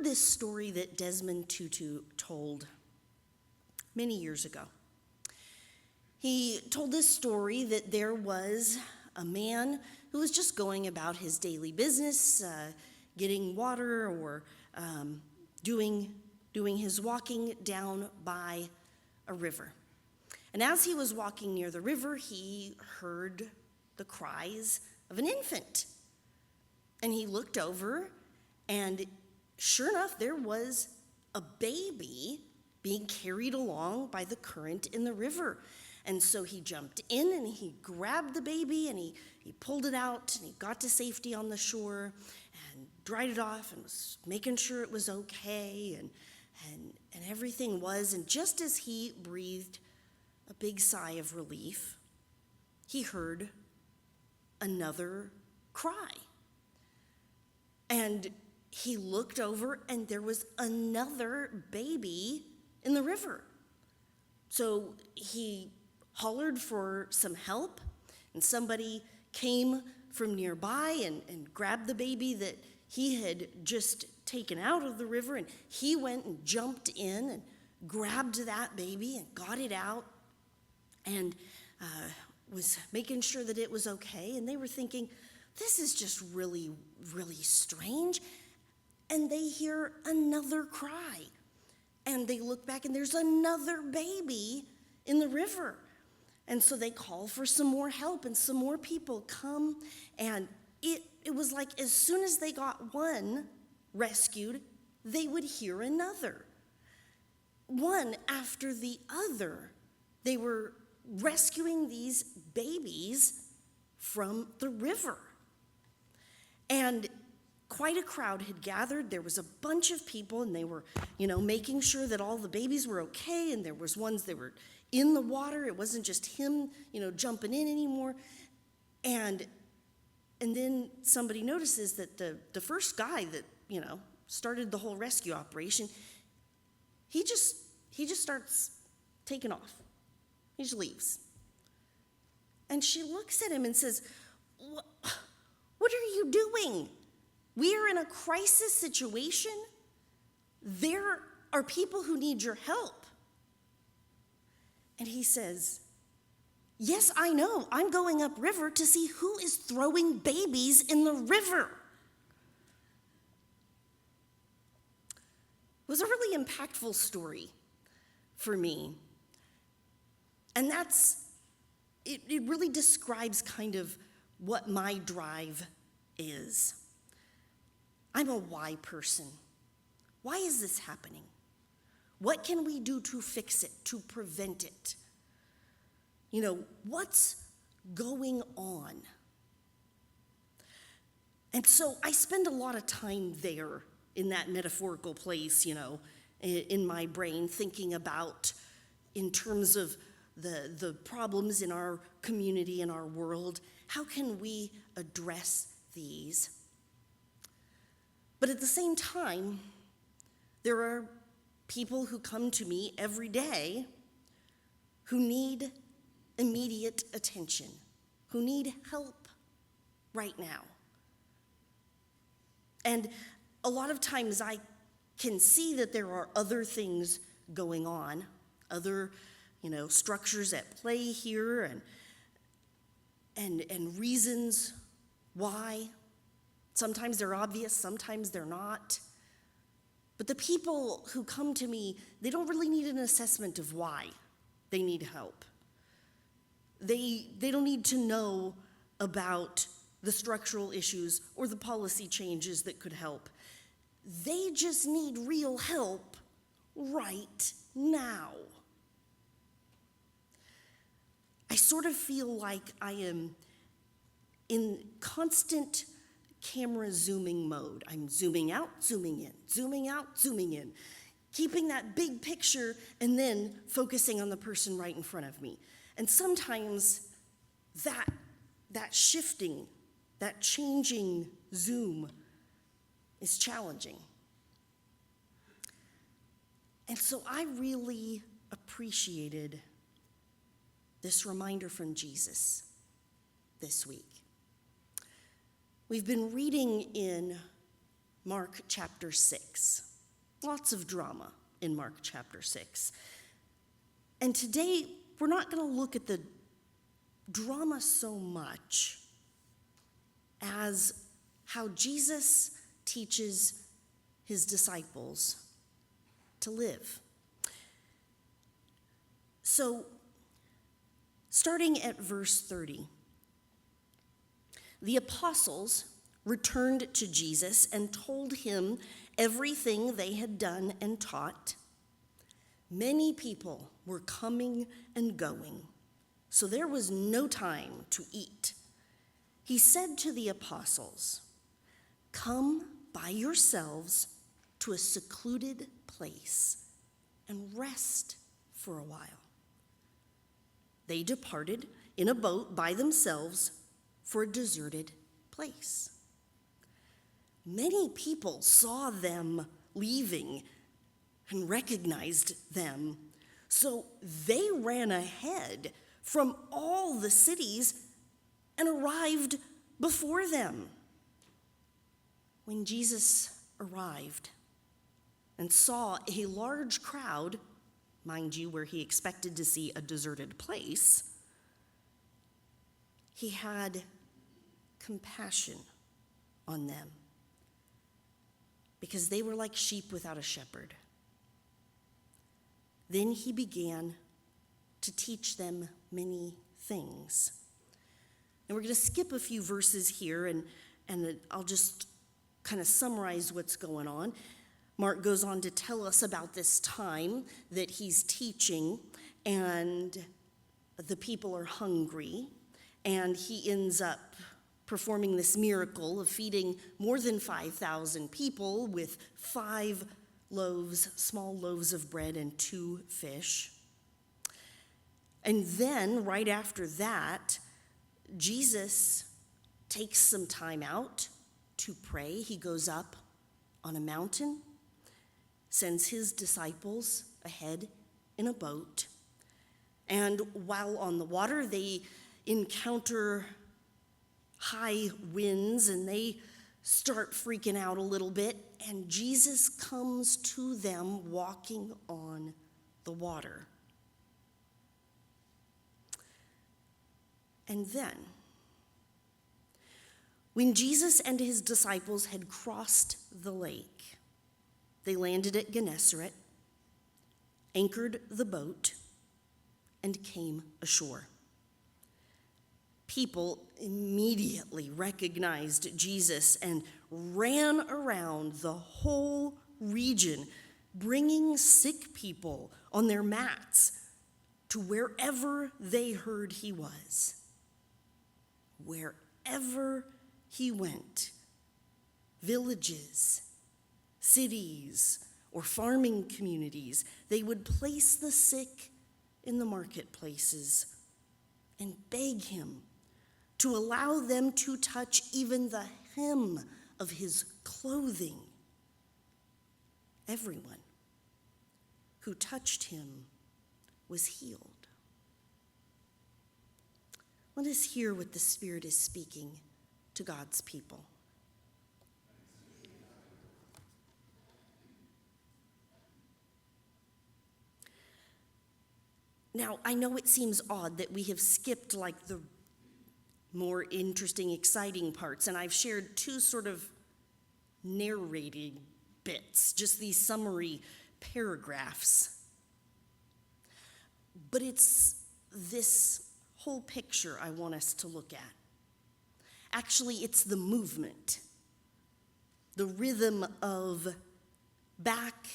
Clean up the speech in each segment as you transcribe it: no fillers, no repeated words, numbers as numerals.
heard this story that Desmond Tutu told many years ago. He told this story that there was a man who was just going about his daily business, getting water or doing his walking down by a river. And as he was walking near the river, he heard the cries of an infant. And he looked over, and sure enough, there was a baby being carried along by the current in the river. And so he jumped in and he grabbed the baby and he pulled it out and he got to safety on the shore and dried it off and was making sure it was okay and everything was. And just as he breathed a big sigh of relief, he heard another cry. And he looked over and there was another baby in the river. So he hollered for some help, and somebody came from nearby and grabbed the baby that he had just taken out of the river, and he went and jumped in and grabbed that baby and got it out and was making sure that it was okay. And they were thinking, this is just really, really strange. And they hear another cry. And they look back and there's another baby in the river. And so they call for some more help and some more people come. And it was like as soon as they got one rescued, they would hear another. One after the other, they were rescuing these babies from the river. And quite a crowd had gathered. There was a bunch of people, and they were, making sure that all the babies were okay, and there was ones that were in the water. It wasn't just him, jumping in anymore. And then somebody notices that the first guy that, started the whole rescue operation, he just starts taking off. He just leaves. And she looks at him and says, "What are you doing? We are in a crisis situation. There are people who need your help." And he says, "Yes, I know. I'm going upriver to see who is throwing babies in the river." It was a really impactful story for me. And it really describes kind of what my drive is. I'm a why person. Why is this happening? What can we do to fix it, to prevent it? What's going on? And so I spend a lot of time there in that metaphorical place, in my brain, thinking about in terms of the problems in our community, in our world. How can we address these? But at the same time, there are people who come to me every day who need immediate attention, who need help right now. And a lot of times I can see that there are other things going on, other, structures at play here and reasons why. Sometimes they're obvious, sometimes they're not. But the people who come to me, they don't really need an assessment of why they need help. They don't need to know about the structural issues or the policy changes that could help. They just need real help right now. I sort of feel like I am in constant camera zooming mode. I'm zooming out, zooming in, zooming out, zooming in, keeping that big picture and then focusing on the person right in front of me. And sometimes that shifting, that changing zoom is challenging. And so I really appreciated this reminder from Jesus this week. We've been reading in Mark chapter 6. Lots of drama in Mark chapter 6. And today, we're not going to look at the drama so much as how Jesus teaches his disciples to live. So, starting at verse 30, the apostles returned to Jesus and told him everything they had done and taught. Many people were coming and going, so there was no time to eat. He said to the apostles, "Come by yourselves to a secluded place and rest for a while." They departed in a boat by themselves for a deserted place. Many people saw them leaving and recognized them, so they ran ahead from all the cities and arrived before them. When Jesus arrived and saw a large crowd, mind you, where he expected to see a deserted place, he had compassion on them because they were like sheep without a shepherd. Then he began to teach them many things. And we're going to skip a few verses here, and I'll just kind of summarize what's going on. Mark goes on to tell us about this time that he's teaching, and the people are hungry, and he ends up performing this miracle of feeding more than 5,000 people with 5 loaves, small loaves of bread and 2 fish. And then, right after that, Jesus takes some time out to pray. He goes up on a mountain, sends his disciples ahead in a boat, and while on the water, they encounter high winds, and they start freaking out a little bit, and Jesus comes to them walking on the water. And then, when Jesus and his disciples had crossed the lake, they landed at Gennesaret, anchored the boat, and came ashore. People immediately recognized Jesus and ran around the whole region, bringing sick people on their mats to wherever they heard he was. Wherever he went, villages, cities, or farming communities, they would place the sick in the marketplaces and beg him to allow them to touch even the hem of his clothing. Everyone who touched him was healed. Let us hear what the Spirit is speaking to God's people. Now, I know it seems odd that we have skipped like the more interesting, exciting parts, and I've shared 2 sort of narrating bits, just these summary paragraphs. But it's this whole picture I want us to look at. Actually, it's the movement, the rhythm of back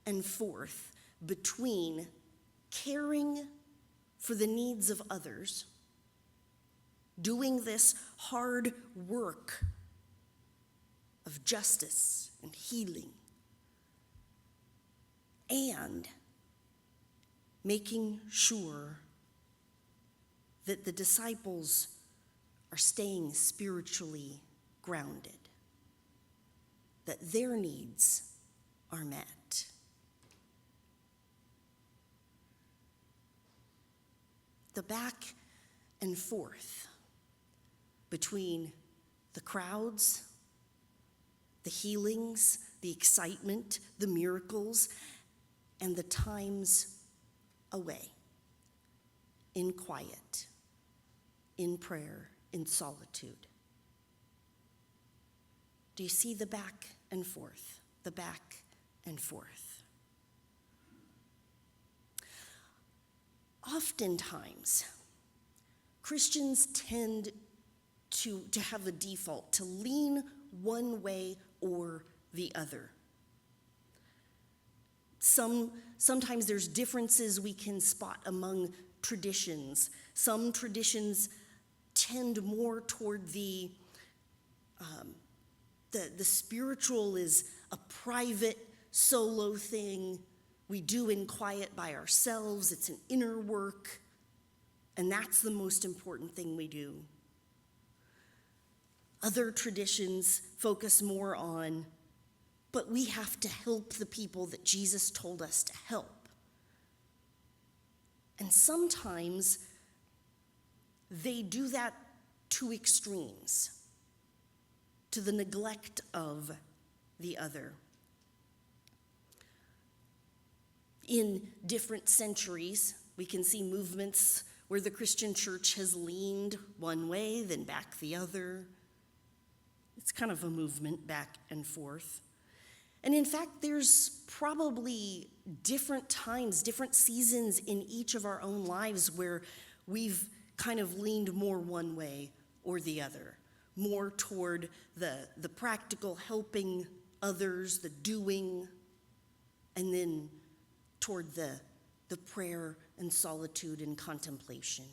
and forth between caring for the needs of others, doing this hard work of justice and healing, and making sure that the disciples are staying spiritually grounded, that their needs are met. The back and forth between the crowds, the healings, the excitement, the miracles, and the times away, in quiet, in prayer, in solitude. Do you see the back and forth, the back and forth? Oftentimes, Christians tend to have a default, to lean one way or the other. Sometimes there's differences we can spot among traditions. Some traditions tend more toward the spiritual is a private solo thing we do in quiet by ourselves. It's an inner work, and that's the most important thing we do. Other traditions focus more on, but we have to help the people that Jesus told us to help. And sometimes they do that to extremes, to the neglect of the other. In different centuries, we can see movements where the Christian church has leaned one way, then back the other. It's kind of a movement back and forth. And in fact, there's probably different times, different seasons in each of our own lives where we've kind of leaned more one way or the other, more toward the practical helping others, the doing, and then toward the prayer and solitude and contemplation.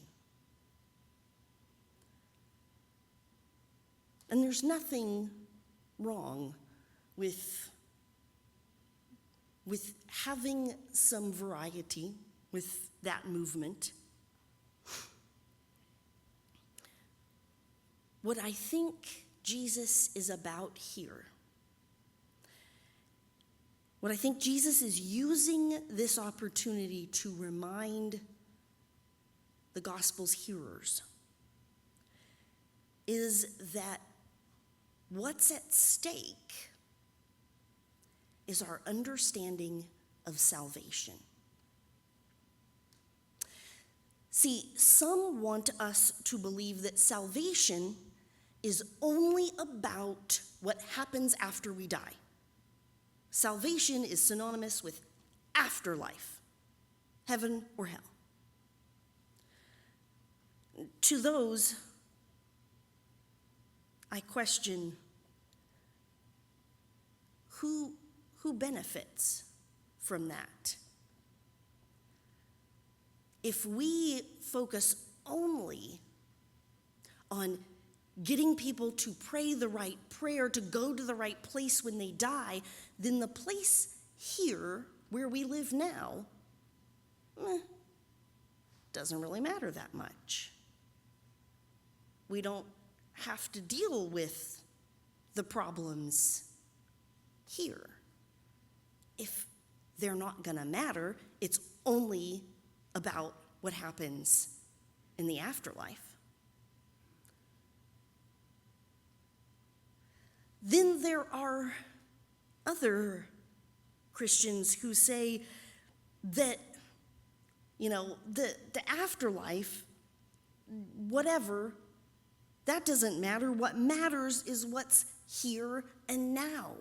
And there's nothing wrong with having some variety with that movement. What I think Jesus is about here, what I think Jesus is using this opportunity to remind the gospel's hearers is that what's at stake is our understanding of salvation. See, some want us to believe that salvation is only about what happens after we die. Salvation is synonymous with afterlife, heaven or hell. To those, I question who benefits from that. If we focus only on getting people to pray the right prayer, to go to the right place when they die, then the place here where we live now doesn't really matter that much. We don't have to deal with the problems here. If they're not going to matter, it's only about what happens in the afterlife. Then there are other Christians who say that, the afterlife, whatever, that doesn't matter. What matters is what's here and now.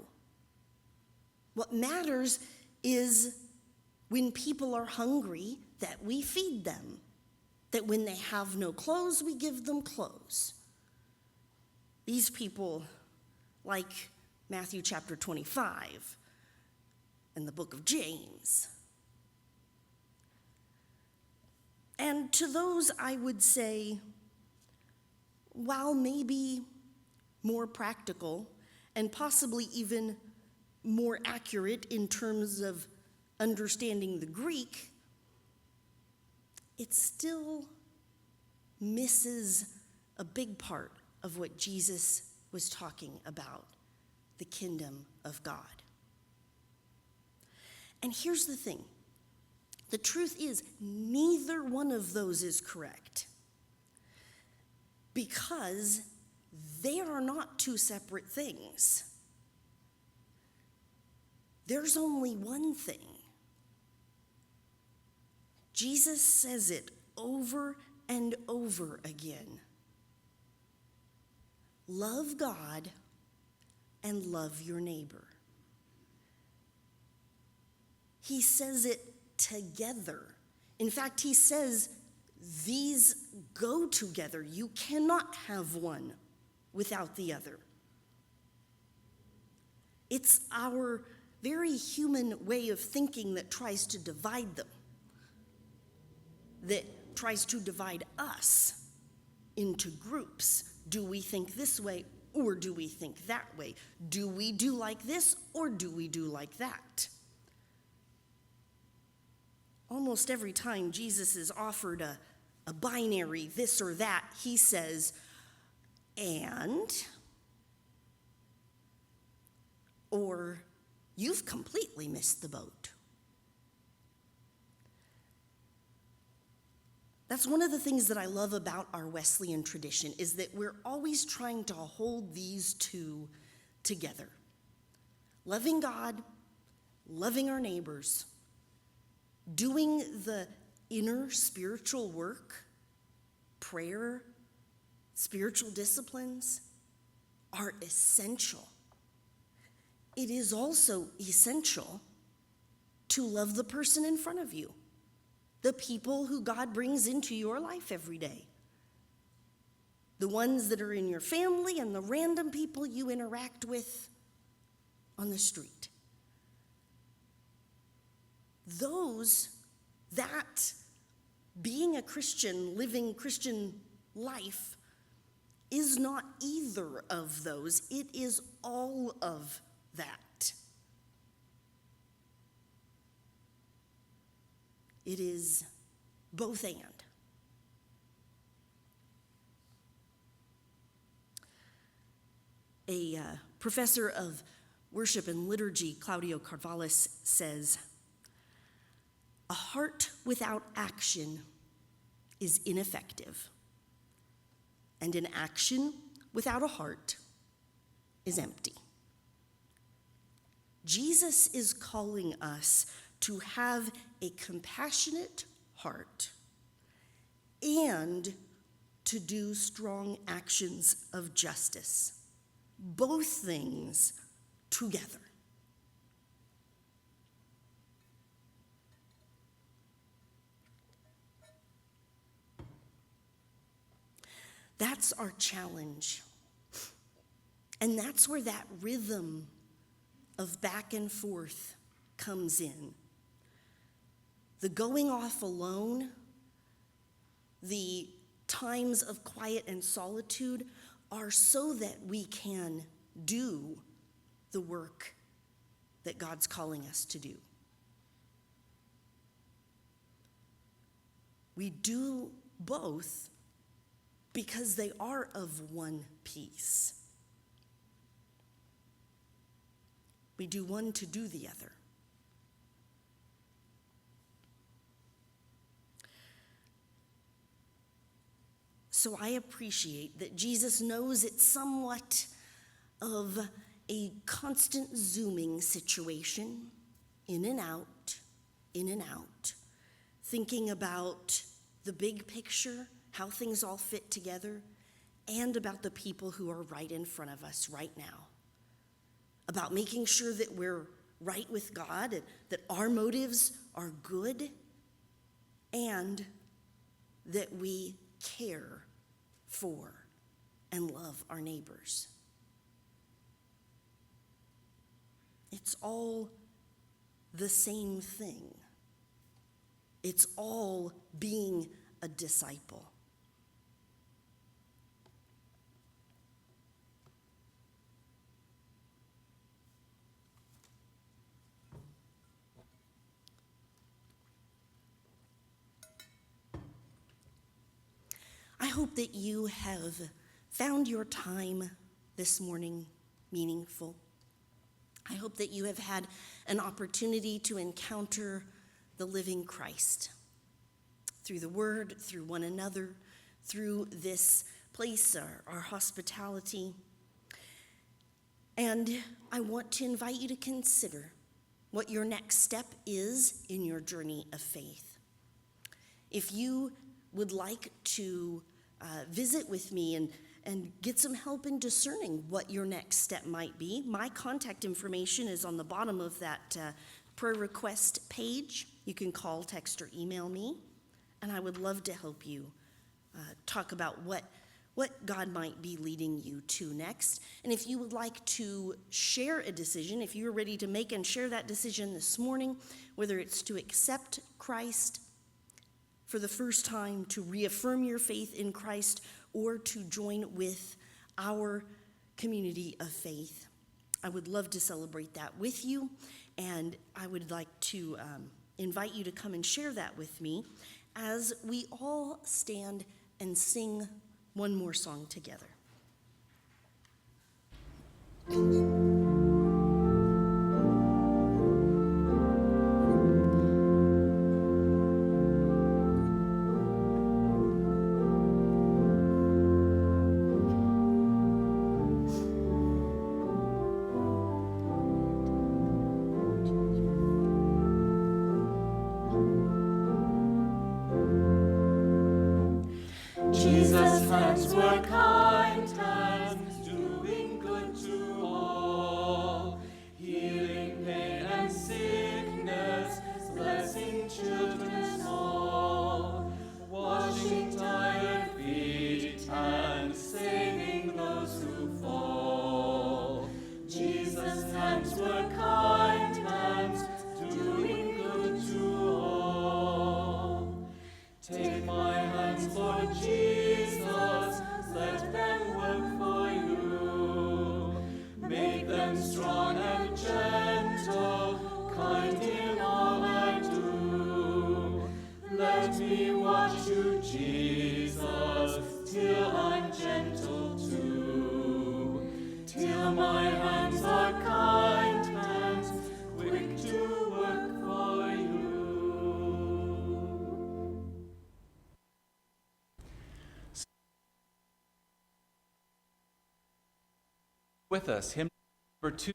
What matters is when people are hungry, that we feed them. That when they have no clothes, we give them clothes. These people, like Matthew chapter 25 and the book of James. And to those I would say, while maybe more practical and possibly even more accurate in terms of understanding the Greek, it still misses a big part of what Jesus was talking about, the kingdom of God. And here's the thing. The truth is, neither one of those is correct, because they are not two separate things. There's only one thing. Jesus says it over and over again. Love God and love your neighbor. He says it together. In fact, he says these go together. You cannot have one without the other. It's our very human way of thinking that tries to divide them, that tries to divide us into groups. Do we think this way or do we think that way? Do we do like this or do we do like that? Almost every time Jesus is offered a binary this or that, he says, and, or you've completely missed the boat. That's one of the things that I love about our Wesleyan tradition, is that we're always trying to hold these two together. Loving God, loving our neighbors, doing the inner spiritual work, prayer, spiritual disciplines are essential. It is also essential to love the person in front of you, the people who God brings into your life every day, the ones that are in your family and the random people you interact with on the street. That being a Christian, living Christian life, is not either of those. It is all of that. It is both and. A professor of worship and liturgy, Claudio Carvallis, says, "A heart without action is ineffective, and an action without a heart is empty." Jesus is calling us to have a compassionate heart and to do strong actions of justice, both things together. That's our challenge. And that's where that rhythm of back and forth comes in. The going off alone, the times of quiet and solitude are so that we can do the work that God's calling us to do. We do both because they are of one piece. We do one to do the other. So I appreciate that Jesus knows it's somewhat of a constant zooming situation, in and out, thinking about the big picture, how things all fit together, and about the people who are right in front of us right now. About making sure that we're right with God, that our motives are good, and that we care for and love our neighbors. It's all the same thing. It's all being a disciple. I hope that you have found your time this morning meaningful. I hope that you have had an opportunity to encounter the living Christ through the Word, through one another, through this place, our hospitality. And I want to invite you to consider what your next step is in your journey of faith. If you would like to visit with me and get some help in discerning what your next step might be, my contact information is on the bottom of that prayer request page. You can call, text, or email me, and I would love to help you talk about what God might be leading you to next. And if you would like to share a decision, if you're ready to make and share that decision this morning, whether it's to accept Christ for the first time, to reaffirm your faith in Christ, or to join with our community of faith, I would love to celebrate that with you, and I would like to invite you to come and share that with me as we all stand and sing one more song together. Jesus' hands were kind hands, doing good to all, healing pain and sickness, blessing children small, washing tired feet and saving those who fall. Jesus' hands were kind hands, doing good to all. Take my hands, Lord Jesus, let them work for you. Make them strong and gentle, kind in all I do. Let me watch you, Jesus, till I'm gentle too. Till my hands are kind hands, quick to work for you. With us, hymn number 2.